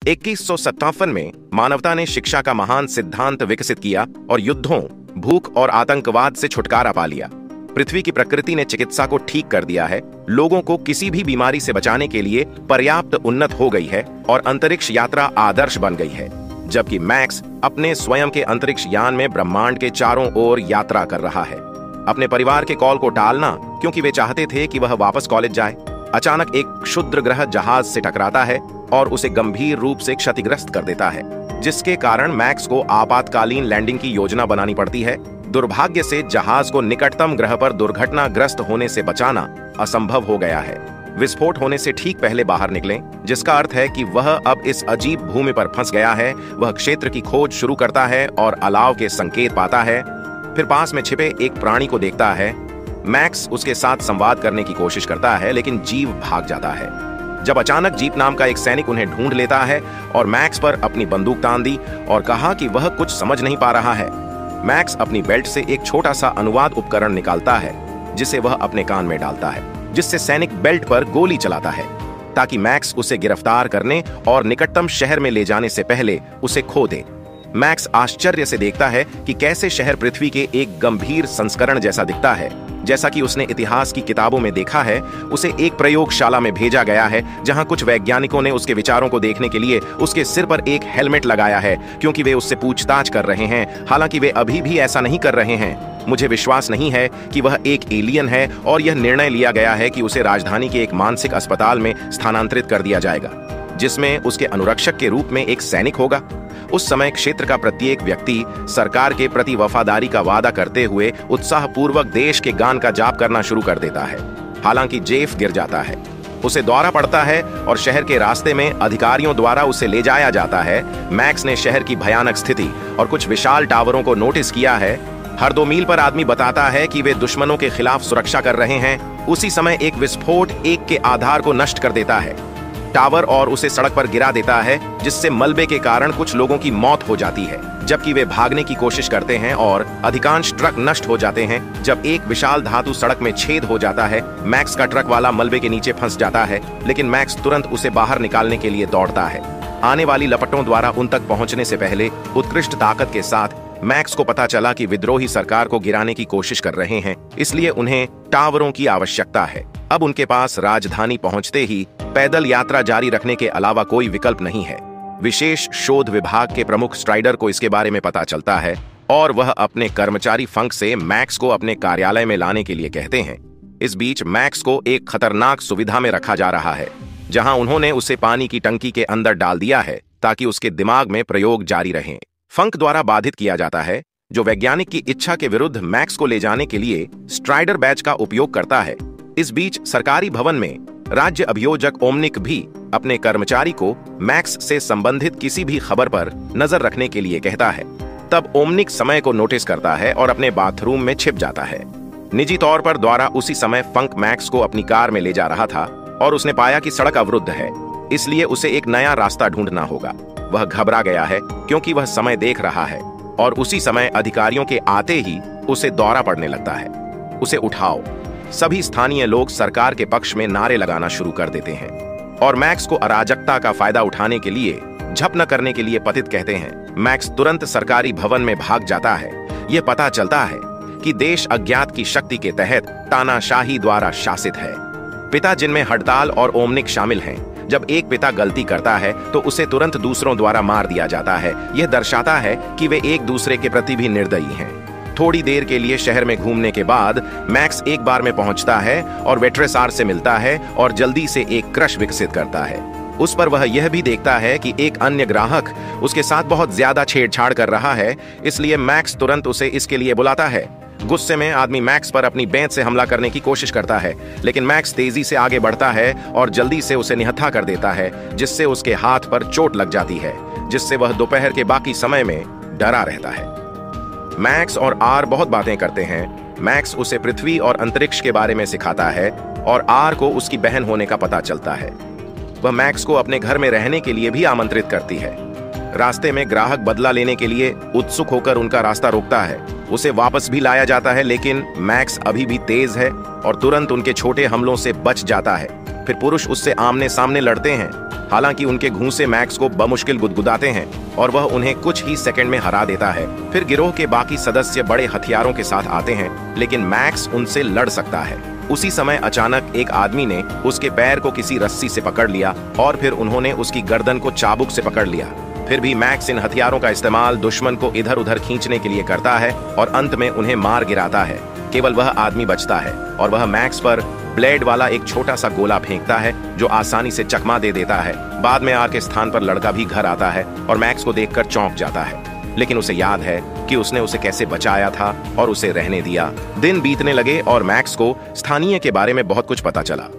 2157 में मानवता ने शिक्षा का महान सिद्धांत विकसित किया और युद्धों, भूख और आतंकवाद से छुटकारा पा लिया। पृथ्वी की प्रकृति ने चिकित्सा को ठीक कर दिया है, लोगों को किसी भी बीमारी से बचाने के लिए पर्याप्त उन्नत हो गई है और अंतरिक्ष यात्रा आदर्श बन गई है। जबकि मैक्स अपने स्वयं के अंतरिक्ष यान में ब्रह्मांड के चारों ओर यात्रा कर रहा है। अपने परिवार के कॉल को टालना क्योंकि वे चाहते थे कि वह वापस कॉलेज जाए। अचानक एक क्षुद्र ग्रह जहाज से टकराता है और उसे गंभीर रूप से क्षतिग्रस्त कर देता है, जिसके कारण मैक्स को आपातकालीन लैंडिंग की योजना बनानी पड़ती है। दुर्भाग्य से जहाज को निकटतम ग्रह पर दुर्घटनाग्रस्त होने से बचाना असंभव हो गया है। विस्फोट होने से ठीक पहले बाहर निकलें, जिसका अर्थ है कि वह अब इस अजीब भूमि पर फंस गया है। वह क्षेत्र की खोज शुरू करता है और अलाव के संकेत पाता है। फिर पास में छिपे एक प्राणी को देखता है। मैक्स उसके साथ संवाद करने की कोशिश करता है, लेकिन जीव भाग जाता है। जब अचानक जीप नाम का एक सैनिक उन्हें ढूंढ लेता है और मैक्स पर अपनी बंदूक तान दी और कहा कि वह कुछ समझ नहीं पा रहा है। मैक्स अपनी बेल्ट से एक छोटा सा अनुवाद उपकरण निकालता है, जिसे वह अपने कान में डालता है, जिससे सैनिक बेल्ट पर गोली चलाता है ताकि मैक्स उसे गिरफ्तार करने और निकटतम शहर में ले जाने से पहले उसे खो दे। मैक्स आश्चर्य से देखता है कि कैसे शहर पृथ्वी के एक गंभीर संस्करण जैसा दिखता है, जैसा कि उसने इतिहास की किताबों में देखा है। उसे एक प्रयोगशाला में भेजा गया है, जहां कुछ वैज्ञानिकों ने उसके विचारों को देखने के लिए उसके सिर पर एक हेलमेट लगाया है, क्योंकि वे उससे पूछताछ कर रहे हैं। हालांकि वे अभी भी ऐसा नहीं कर रहे हैं। मुझे विश्वास नहीं है कि वह एक एलियन है और यह निर्णय लिया गया है कि उसे राजधानी के एक मानसिक अस्पताल में स्थानांतरित कर दिया जाएगा, जिसमें उसके अनुरक्षक के रूप में एक सैनिक होगा। उस समय क्षेत्र का प्रत्येक व्यक्ति सरकार के प्रति वफादारी का वादा करते हुए उत्साहपूर्वक देश के गान का जाप करना शुरू कर देता है। हालांकि जेफ गिर जाता है, उसे दौरा पड़ता है और शहर के रास्ते में अधिकारियों द्वारा उसे ले जाया जाता है। मैक्स ने शहर की भयानक स्थिति और कुछ विशाल टावरों को नोटिस किया है। हर 2 मील पर आदमी बताता है कि वे दुश्मनों के खिलाफ सुरक्षा कर रहे हैं। उसी समय एक विस्फोट एक के आधार को नष्ट कर देता है, टावर, और उसे सड़क पर गिरा देता है, जिससे मलबे के कारण कुछ लोगों की मौत हो जाती है, जबकि वे भागने की कोशिश करते हैं और अधिकांश ट्रक नष्ट हो जाते हैं। जब एक विशाल धातु सड़क में छेद हो जाता है, मैक्स का ट्रक वाला मलबे के नीचे फंस जाता है, लेकिन मैक्स तुरंत उसे बाहर निकालने के लिए दौड़ता है। आने वाली लपटों द्वारा उन तक पहुंचने से पहले उत्कृष्ट ताकत के साथ मैक्स को पता चला कि विद्रोही सरकार को गिराने की कोशिश कर रहे हैं, इसलिए उन्हें टावरों की आवश्यकता है। अब उनके पास राजधानी पहुंचते ही पैदल यात्रा जारी रखने के अलावा कोई विकल्प नहीं है। विशेष शोध विभाग के प्रमुख स्ट्राइडर को इसके बारे में पता चलता है और वह अपने कर्मचारी फंक से मैक्स को अपने कार्यालय में लाने के लिए कहते हैं। इस बीच मैक्स को एक खतरनाक सुविधा में रखा जा रहा है, जहां उन्होंने उसे पानी की टंकी के अंदर डाल दिया है ताकि उसके दिमाग में प्रयोग जारी रहें। फंक द्वारा बाधित किया जाता है, जो वैज्ञानिक की इच्छा के विरुद्ध मैक्स को ले जाने के लिए स्ट्राइडर बैच का उपयोग करता है। इस बीच सरकारी भवन में राज्य अभियोजक ओमनिक भी अपने कर्मचारी को मैक्स से संबंधित किसी भी खबर पर नजर रखने के लिए कहता है। तब ओमनिक समय को नोटिस करता है और अपने बाथरूम में छिप जाता है। निजी तौर पर द्वारा उसी समय फंक मैक्स को अपनी कार में ले जा रहा था और उसने पाया कि सड़क अवरुद्ध है, इसलिए उसे एक नया रास्ता ढूंढना होगा। वह घबरा गया है क्योंकि वह समय देख रहा है और उसी समय अधिकारियों के आते ही उसे दौरा पड़ने लगता है। उसे उठाओ। सभी स्थानीय लोग सरकार के पक्ष में नारे लगाना शुरू कर देते हैं और मैक्स को अराजकता का फायदा उठाने के लिए झप न करने के लिए पतित कहते हैं। मैक्स तुरंत सरकारी भवन में भाग जाता है। यह पता चलता है कि देश अज्ञात की शक्ति के तहत तानाशाही द्वारा शासित है। पिता, जिनमें हड़ताल और ओमनिक शामिल हैं, जब एक पिता गलती करता है तो उसे तुरंत दूसरों द्वारा मार दिया जाता है। यह दर्शाता है कि वे एक दूसरे के प्रति भी निर्दयी हैं। थोड़ी देर के लिए शहर में घूमने के बाद मैक्स एक बार में पहुंचता है और वेट्रेसार से मिलता है और जल्दी से एक क्रश विकसित करता है। उस पर वह यह भी देखता है कि एक अन्य ग्राहक उसके साथ बहुत ज्यादा छेड़छाड़ कर रहा है, इसलिए मैक्स तुरंत उसे इसके लिए बुलाता है। गुस्से में आदमी मैक्स पर अपनी बेंच से हमला करने की कोशिश करता है, लेकिन मैक्स तेजी से आगे बढ़ता है और जल्दी से उसे निहत्था कर देता है, जिससे उसके हाथ पर चोट लग जाती है, जिससे वह दोपहर के बाकी समय में डरा रहता है। मैक्स और आर बहुत बातें करते हैं। मैक्स उसे पृथ्वी और अंतरिक्ष के बारे में सिखाता है और आर को उसकी बहन होने का पता चलता है। वह मैक्स को अपने घर में रहने के लिए भी आमंत्रित करती है। रास्ते में ग्राहक बदला लेने के लिए उत्सुक होकर उनका रास्ता रोकता है। उसे वापस भी लाया जाता है, लेकिन मैक्स अभी भी तेज है और तुरंत उनके छोटे हमलों से बच जाता है। फिर पुरुष उससे आमने सामने लड़ते हैं। हालांकि उनके घूंसे मैक्स को बमुश्किल गुदगुदाते हैं और वह उन्हें कुछ ही सेकंड में हरा देता है। फिर गिरोह के बाकी सदस्य बड़े हथियारों के साथ आते हैं, लेकिन मैक्स उनसे लड़ सकता है। उसी समय अचानक एक आदमी ने उसके पैर को किसी रस्सी से पकड़ लिया और फिर उन्होंने उसकी गर्दन को चाबुक से पकड़ लिया। फिर भी मैक्स इन हथियारों का इस्तेमाल दुश्मन को इधर उधर खींचने के लिए करता है और अंत में उन्हें मार गिराता है। केवल वह आदमी बचता है और वह मैक्स पर ब्लेड वाला एक छोटा सा गोला फेंकता है जो आसानी से चकमा दे देता है। बाद में आग के स्थान पर लड़का भी घर आता है और मैक्स को देखकर चौंक जाता है, लेकिन उसे याद है कि उसने उसे कैसे बचाया था और उसे रहने दिया। दिन बीतने लगे और मैक्स को स्थानीय के बारे में बहुत कुछ पता चला।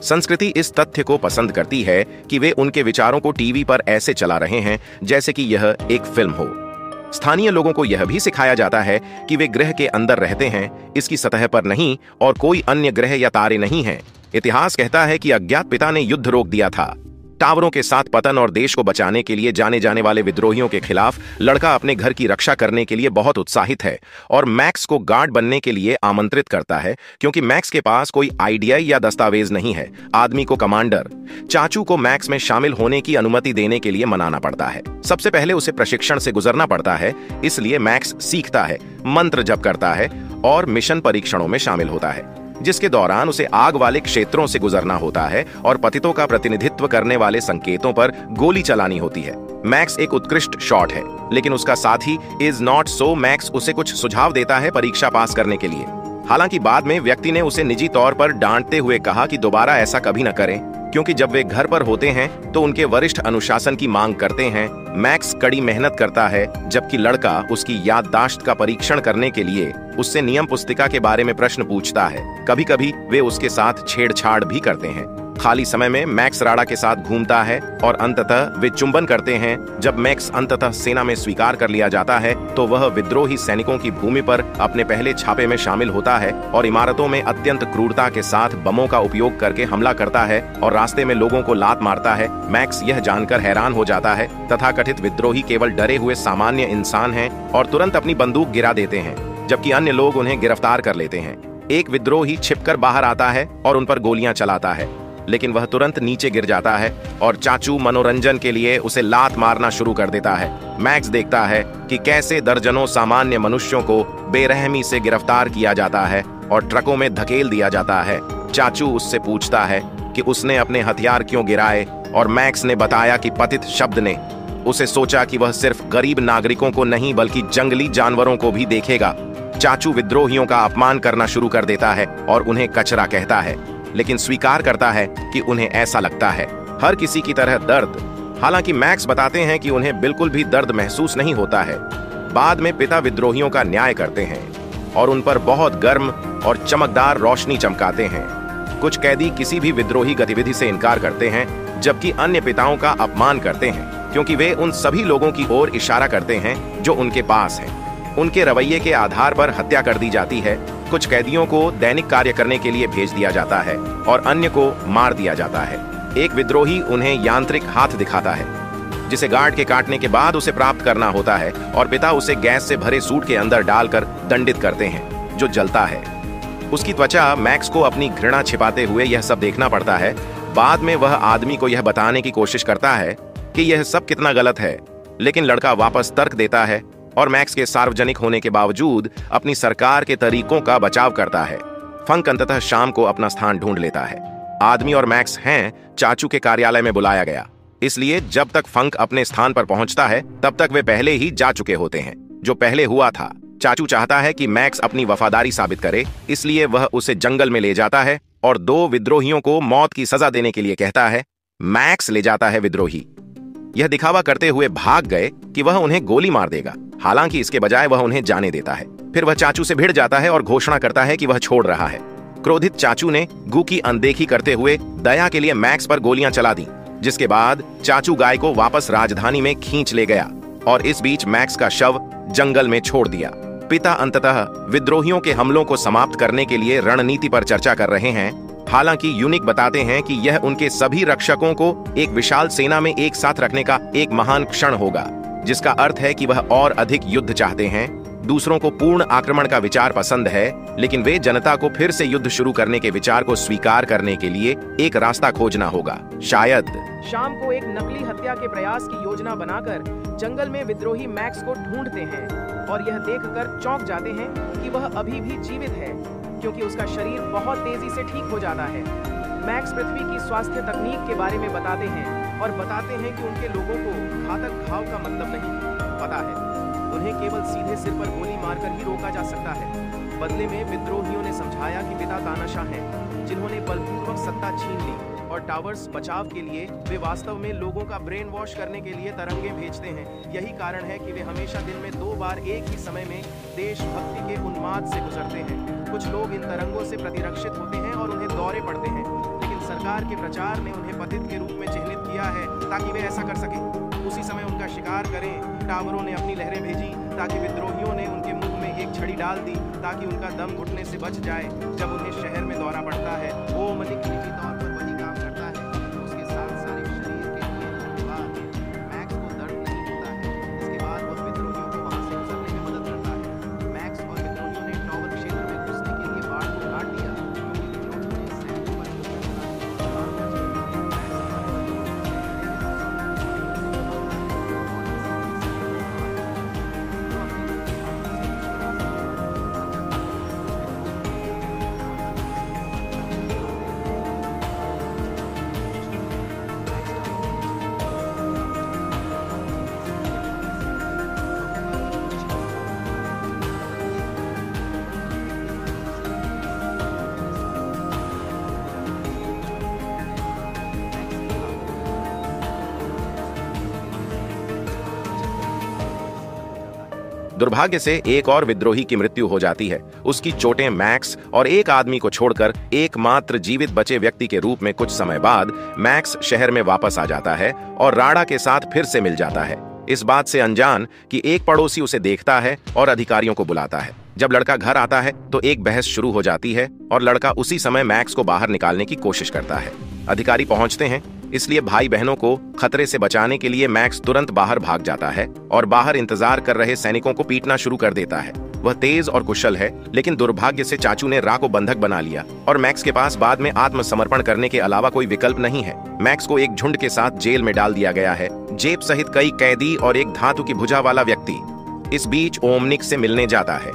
संस्कृति इस तथ्य को पसंद करती है कि वे उनके विचारों को टीवी पर ऐसे चला रहे हैं जैसे कि यह एक फिल्म हो। स्थानीय लोगों को यह भी सिखाया जाता है कि वे ग्रह के अंदर रहते हैं, इसकी सतह पर नहीं, और कोई अन्य ग्रह या तारे नहीं हैं। इतिहास कहता है कि अज्ञात पिता ने युद्ध रोक दिया था। टावरों के साथ पतन और देश को बचाने के लिए जाने जाने वाले विद्रोहियों के खिलाफ लड़का अपने घर की रक्षा करने के लिए बहुत उत्साहित है और मैक्स को गार्ड बनने के लिए आमंत्रित करता है, क्योंकि मैक्स के पास कोई आईडिया या दस्तावेज नहीं है। आदमी को कमांडर चाचू को मैक्स में शामिल होने की अनुमति देने के लिए मनाना पड़ता है। सबसे पहले उसे प्रशिक्षण से गुजरना पड़ता है, इसलिए मैक्स सीखता है, मंत्र जप करता है और मिशन परीक्षणों में शामिल होता है, जिसके दौरान उसे आग वाले क्षेत्रों से गुजरना होता है और पतितों का प्रतिनिधित्व करने वाले संकेतों पर गोली चलानी होती है। मैक्स एक उत्कृष्ट शॉट है, लेकिन उसका साथी इज नॉट सो। मैक्स उसे कुछ सुझाव देता है परीक्षा पास करने के लिए। हालांकि बाद में व्यक्ति ने उसे निजी तौर पर डांटते हुए कहा कि दोबारा ऐसा कभी न करें, क्योंकि जब वे घर पर होते हैं तो उनके वरिष्ठ अनुशासन की मांग करते हैं। मैक्स कड़ी मेहनत करता है, जबकि लड़का उसकी याददाश्त का परीक्षण करने के लिए उससे नियम पुस्तिका के बारे में प्रश्न पूछता है। कभी कभी वे उसके साथ छेड़छाड़ भी करते हैं। खाली समय में मैक्स राडा के साथ घूमता है और अंततः वे चुंबन करते हैं। जब मैक्स अंततः सेना में स्वीकार कर लिया जाता है तो वह विद्रोही सैनिकों की भूमि पर अपने पहले छापे में शामिल होता है और इमारतों में अत्यंत क्रूरता के साथ बमों का उपयोग करके हमला करता है और रास्ते में लोगों को लात मारता है। मैक्स यह जानकर हैरान हो जाता है तथाकथित विद्रोही केवल डरे हुए सामान्य इंसान हैं और तुरंत अपनी बंदूक गिरा देते हैं, जबकि अन्य लोग उन्हें गिरफ्तार कर लेते हैं। एक विद्रोही छिपकर बाहर आता है और उन पर गोलियां चलाता है, लेकिन वह तुरंत नीचे गिर जाता है और चाचू मनोरंजन के लिए उसे लात मारना शुरू कर देता है। मैक्स देखता है कि कैसे दर्जनों सामान्य मनुष्यों को बेरहमी से गिरफ्तार किया जाता है और ट्रकों में धकेल दिया जाता है। चाचू उससे पूछता है कि उसने अपने हथियार क्यों गिराए और मैक्स ने बताया कि पतित शब्द ने उसे सोचा कि वह सिर्फ गरीब नागरिकों को नहीं बल्कि जंगली जानवरों को भी देखेगा। चाचू विद्रोहियों का अपमान करना शुरू कर देता है और उन्हें कचरा कहता है, लेकिन स्वीकार करता है कि उन्हें ऐसा लगता है, हर किसी की तरह दर्द। हालांकि मैक्स बताते हैं कि उन्हें बिल्कुल भी दर्द महसूस नहीं होता है। बाद में पिता विद्रोहियों का न्याय करते हैं और उन पर बहुत गर्म और चमकदार रोशनी चमकाते हैं। कुछ कैदी किसी भी विद्रोही गतिविधि से इनकार करते हैं, जबकि अन्य पिताओं का अपमान करते हैं, क्योंकि वे उन सभी लोगों की ओर इशारा करते हैं जो उनके पास हैं। उनके रवैये के आधार पर हत्या कर दी जाती है। कुछ कैदियों को दैनिक कार्य करने के लिए भेज दिया जाता है और अन्य को मार दिया जाता है। एक विद्रोही उन्हें यांत्रिक हाथ दिखाता है, जिसे गार्ड के काटने के बाद उसे प्राप्त करना होता है, और पिता उसे गैस से भरे सूट के अंदर डालकर दंडित करते हैं, जो जलता है। उसकी त्वचा मैक्स को अपनी घृणा छिपाते हुए यह सब देखना पड़ता है। बाद में वह आदमी को यह बताने की कोशिश करता है कि यह सब कितना गलत है, लेकिन लड़का वापस तर्क देता है और मैक्स के सार्वजनिक होने के बावजूद अपनी सरकार के तरीकों का बचाव करता है। फंक अंततः शाम को अपना स्थान ढूंढ लेता है। आदमी और मैक्स हैं चाचू के कार्यालय में बुलाया गया, इसलिए जब तक फंक अपने स्थान पर पहुंचता है तब तक वे पहले ही जा चुके होते हैं, जो पहले हुआ था। चाचू चाहता है कि मैक्स अपनी वफादारी साबित करे, इसलिए वह उसे जंगल में ले जाता है और दो विद्रोहियों को मौत की सजा देने के लिए कहता है। मैक्स ले जाता है विद्रोही यह दिखावा करते हुए भाग गए कि वह उन्हें गोली मार देगा। हालांकि इसके बजाय वह उन्हें जाने देता है। फिर वह चाचू से भिड़ जाता है और घोषणा करता है कि वह छोड़ रहा है। क्रोधित चाचू ने गू की अनदेखी करते हुए दया के लिए मैक्स पर गोलियां चला दी, जिसके बाद चाचू गाय को वापस राजधानी में खींच ले गया और इस बीच मैक्स का शव जंगल में छोड़ दिया। पिता अंततः विद्रोहियों के हमलों को समाप्त करने के लिए रणनीति पर चर्चा कर रहे हैं। हालांकि यूनिक बताते हैं कि यह उनके सभी रक्षकों को एक विशाल सेना में एक साथ रखने का एक महान क्षण होगा, जिसका अर्थ है कि वह और अधिक युद्ध चाहते हैं। दूसरों को पूर्ण आक्रमण का विचार पसंद है, लेकिन वे जनता को फिर से युद्ध शुरू करने के विचार को स्वीकार करने के लिए एक रास्ता खोजना होगा। शायद शाम को एक नकली हत्या के प्रयास की योजना बनाकर जंगल में विद्रोही मैक्स को ढूंढते हैं और यह देखकर चौंक जाते हैं कि वह अभी भी जीवित है, क्योंकि उसका शरीर बहुत तेजी से ठीक हो जाता है। मैक्स पृथ्वी की स्वास्थ्य तकनीक के बारे में बताते हैं और बताते हैं कि उनके लोगों को घातक घाव का मतलब नहीं पता है, उन्हें केवल सीधे सिर पर गोली मारकर ही रोका जा सकता है। बदले में विद्रोहियों ने समझाया कि पिता तानाशाह हैं, जिन्होंने बलपूर्वक सत्ता छीन ली, और टावर्स बचाव के लिए वे वास्तव में लोगों का ब्रेन वॉश करने के लिए तरंगे भेजते हैं। यही कारण है कि वे हमेशा दिन में 2 बार एक ही समय में देशभक्ति के उन्माद से गुजरते हैं। कुछ लोग इन तरंगों से प्रतिरक्षित होते हैं और उन्हें दौरे पड़ते हैं, लेकिन सरकार के प्रचार ने उन्हें पतित के रूप में चिन्हित किया है ताकि वे ऐसा कर सकें। उसी समय उनका शिकार करें। टावरों ने अपनी लहरें भेजी ताकि विद्रोहियों ने उनके मुंह में एक छड़ी डाल दी ताकि उनका दम घुटने से बच जाए। जब उन्हें शहर में दौरा पड़ता है, ओमनिक निजी तौर पर वही काम करता है। उसके साथ सारे शरीर के लिए बाद मैक्स को दर्द नहीं होता है। इसके बाद वह विद्रोहियों को वहां से गुजरने में मदद करता है। मैक्स और विद्रोहियों ने टावर क्षेत्र में घुसने के लिए बाड़ को काट दिया, क्योंकि विद्रोहियों ने सैनिकों पर दुर्भाग्य से एक और विद्रोही की मृत्यु हो जाती है। उसकी चोटें मैक्स और एक आदमी को छोड़कर एकमात्र जीवित बचे व्यक्ति के रूप में कुछ समय बाद मैक्स शहर में वापस आ जाता है और राडा के साथ फिर से मिल जाता है, इस बात से अनजान कि एक पड़ोसी उसे देखता है और अधिकारियों को बुलाता है। जब लड़का घर आता है तो एक बहस शुरू हो जाती है और लड़का उसी समय मैक्स को बाहर निकालने की कोशिश करता है। अधिकारी पहुंचते हैं, इसलिए भाई बहनों को खतरे से बचाने के लिए मैक्स तुरंत बाहर भाग जाता है और बाहर इंतजार कर रहे सैनिकों को पीटना शुरू कर देता है। वह तेज और कुशल है, लेकिन दुर्भाग्य से चाचू ने रा को बंधक बना लिया और मैक्स के पास बाद में आत्मसमर्पण करने के अलावा कोई विकल्प नहीं है। मैक्स को एक झुंड के साथ जेल में डाल दिया गया है, जेब सहित कई कैदी और एक धातु की भुजा वाला व्यक्ति। इस बीच ओमनिक से मिलने जाता है,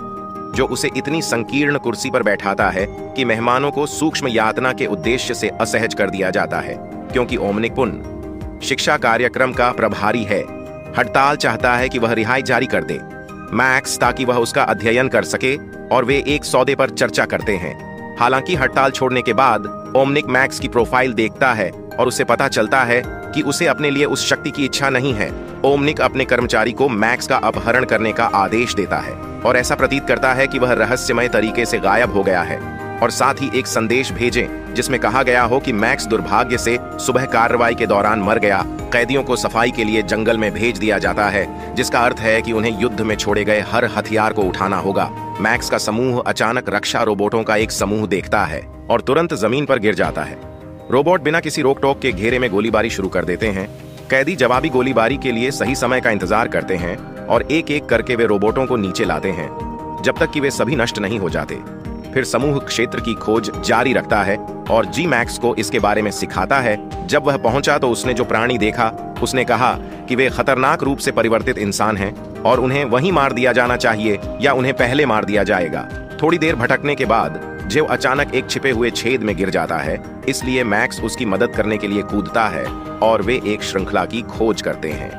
जो उसे इतनी संकीर्ण कुर्सी पर बैठाता है कि मेहमानों को सूक्ष्म यातना के उद्देश्य से असहज कर दिया जाता है, क्योंकि ओमनिक पुन शिक्षा कार्यक्रम का प्रभारी है। हड़ताल चाहता है कि वह रिहाई जारी कर दे मैक्स, ताकि वह उसका अध्ययन कर सके, और वे एक सौदे पर चर्चा करते हैं। हालांकि हड़ताल छोड़ने के बाद ओमनिक मैक्स की प्रोफाइल देखता है और उसे पता चलता है कि उसे अपने लिए उस शक्ति की इच्छा नहीं है। ओमनिक अपने कर्मचारी को मैक्स का अपहरण करने का आदेश देता है और ऐसा प्रतीत करता है कि वह रहस्यमय तरीके से गायब हो गया है, और साथ ही एक संदेश भेजें जिसमें कहा गया हो कि मैक्स दुर्भाग्य से सुबह कार्रवाई के दौरान मर गया। कैदियों को सफाई के लिए जंगल में भेज दिया जाता है, जिसका अर्थ है कि उन्हें युद्ध में छोड़े गए हर हथियार को उठाना होगा। मैक्स का समूह अचानक रक्षा रोबोटों का एक समूह देखता है और तुरंत जमीन पर गिर जाता है। रोबोट बिना किसी रोक टोक के घेरे में गोलीबारी शुरू कर देते हैं। कैदी जवाबी गोलीबारी के लिए सही समय का इंतजार करते हैं और एक एक करके वे रोबोटों को नीचे लाते हैं जब तक कि वे सभी नष्ट नहीं हो जाते। फिर समूह क्षेत्र की खोज जारी रखता है और जी मैक्स को इसके बारे में सिखाता है। जब वह पहुंचा तो उसने जो प्राणी देखा, उसने कहा कि वे खतरनाक रूप से परिवर्तित इंसान हैं और उन्हें वहीं मार दिया जाना चाहिए या उन्हें पहले मार दिया जाएगा। थोड़ी देर भटकने के बाद जेव अचानक एक छिपे हुए छेद में गिर जाता है, इसलिए मैक्स उसकी मदद करने के लिए कूदता है और वे एक श्रृंखला की खोज करते हैं।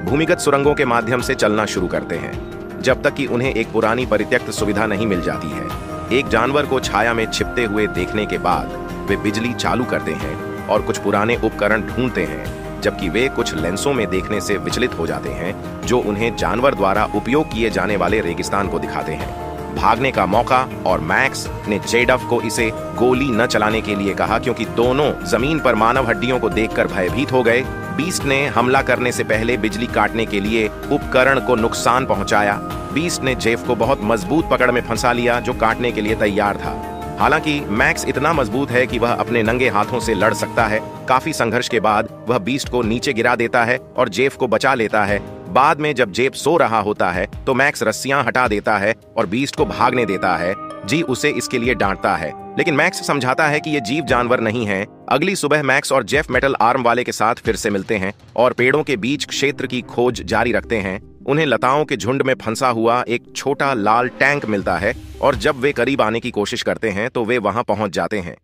भूमिगत सुरंगों के माध्यम से चलना शुरू करते हैं जब तक कि उन्हें एक पुरानी परित्यक्त सुविधा नहीं मिल जाती है। एक जानवर को छाया में छिपते हुए देखने के बाद वे बिजली चालू करते हैं और कुछ पुराने उपकरण ढूंढते हैं, जबकि वे कुछ लेंसों में देखने से विचलित हो जाते हैं जो उन्हें जानवर द्वारा उपयोग किए जाने वाले रेगिस्तान को दिखाते हैं। भागने का मौका, और मैक्स ने जेडफ को इसे गोली न चलाने के लिए कहा क्योंकि दोनों जमीन पर मानव हड्डियों को देखकर भयभीत हो गए। बीस्ट ने हमला करने से पहले बिजली काटने के लिए उपकरण को नुकसान पहुंचाया। बीस्ट ने जेफ को बहुत मजबूत पकड़ में फंसा लिया जो काटने के लिए तैयार था। हालांकि मैक्स इतना मजबूत है कि वह अपने नंगे हाथों से लड़ सकता है। काफी संघर्ष के बाद वह बीस्ट को नीचे गिरा देता है और जेफ को बचा लेता है। बाद में जब जेब सो रहा होता है तो मैक्स रस्सियां हटा देता है और बीस्ट को भागने देता है। जी उसे इसके लिए डांटता है, लेकिन मैक्स समझाता है कि ये जीव जानवर नहीं है। अगली सुबह मैक्स और जेफ मेटल आर्म वाले के साथ फिर से मिलते हैं और पेड़ों के बीच क्षेत्र की खोज जारी रखते हैं। उन्हें लताओं के झुंड में फंसा हुआ एक छोटा लाल टैंक मिलता है और जब वे करीब आने की कोशिश करते हैं तो वे वहां पहुंच जाते हैं।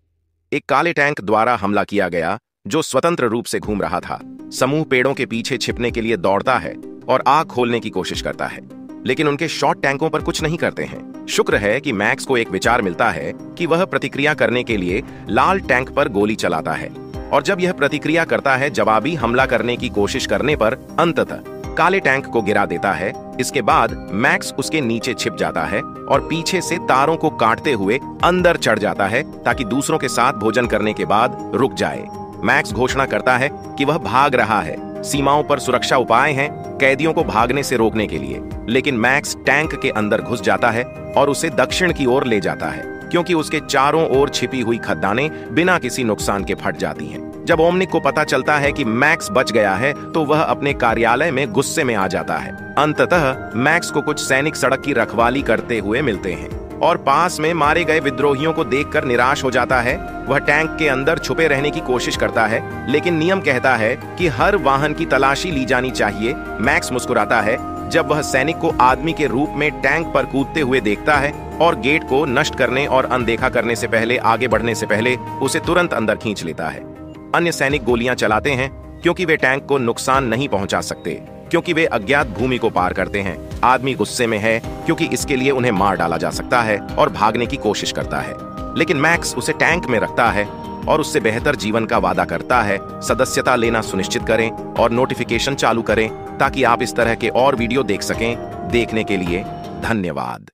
एक काले टैंक द्वारा हमला किया गया जो स्वतंत्र रूप से घूम रहा था। समूह पेड़ों के पीछे छिपने के लिए दौड़ता है और आग खोलने की कोशिश करता है, लेकिन उनके शॉर्ट टैंकों पर कुछ नहीं करते हैं। शुक्र है कि मैक्स को एक विचार मिलता है कि वह प्रतिक्रिया करने के लिए लाल टैंक पर गोली चलाता है और जब यह प्रतिक्रिया करता है जवाबी हमला करने की कोशिश करने पर अंततः काले टैंक को गिरा देता है। इसके बाद मैक्स उसके नीचे छिप जाता है और पीछे से तारों को काटते हुए अंदर चढ़ जाता है ताकि दूसरों के साथ भोजन करने के बाद रुक जाए। मैक्स घोषणा करता है कि वह भाग रहा है। सीमाओं पर सुरक्षा उपाय हैं कैदियों को भागने से रोकने के लिए, लेकिन मैक्स टैंक के अंदर घुस जाता है और उसे दक्षिण की ओर ले जाता है क्योंकि उसके चारों ओर छिपी हुई खद्दानें बिना किसी नुकसान के फट जाती हैं। जब ओमनिक को पता चलता है कि मैक्स बच गया है तो वह अपने कार्यालय में गुस्से में आ जाता है। अंततः मैक्स को कुछ सैनिक सड़क की रखवाली करते हुए मिलते हैं और पास में मारे गए विद्रोहियों को देखकर निराश हो जाता है। वह टैंक के अंदर छुपे रहने की कोशिश करता है, लेकिन नियम कहता है कि हर वाहन की तलाशी ली जानी चाहिए। मैक्स मुस्कुराता है जब वह सैनिक को आदमी के रूप में टैंक पर कूदते हुए देखता है और गेट को नष्ट करने और अनदेखा करने से पहले आगे बढ़ने से पहले उसे तुरंत अंदर खींच लेता है। अन्य सैनिक गोलियां चलाते हैं क्योंकि वे टैंक को नुकसान नहीं पहुंचा सकते क्योंकि वे अज्ञात भूमि को पार करते हैं। आदमी गुस्से में है क्योंकि इसके लिए उन्हें मार डाला जा सकता है और भागने की कोशिश करता है, लेकिन मैक्स उसे टैंक में रखता है और उससे बेहतर जीवन का वादा करता है। सदस्यता लेना सुनिश्चित करें और नोटिफिकेशन चालू करें ताकि आप इस तरह के और वीडियो देख सकें। देखने के लिए धन्यवाद।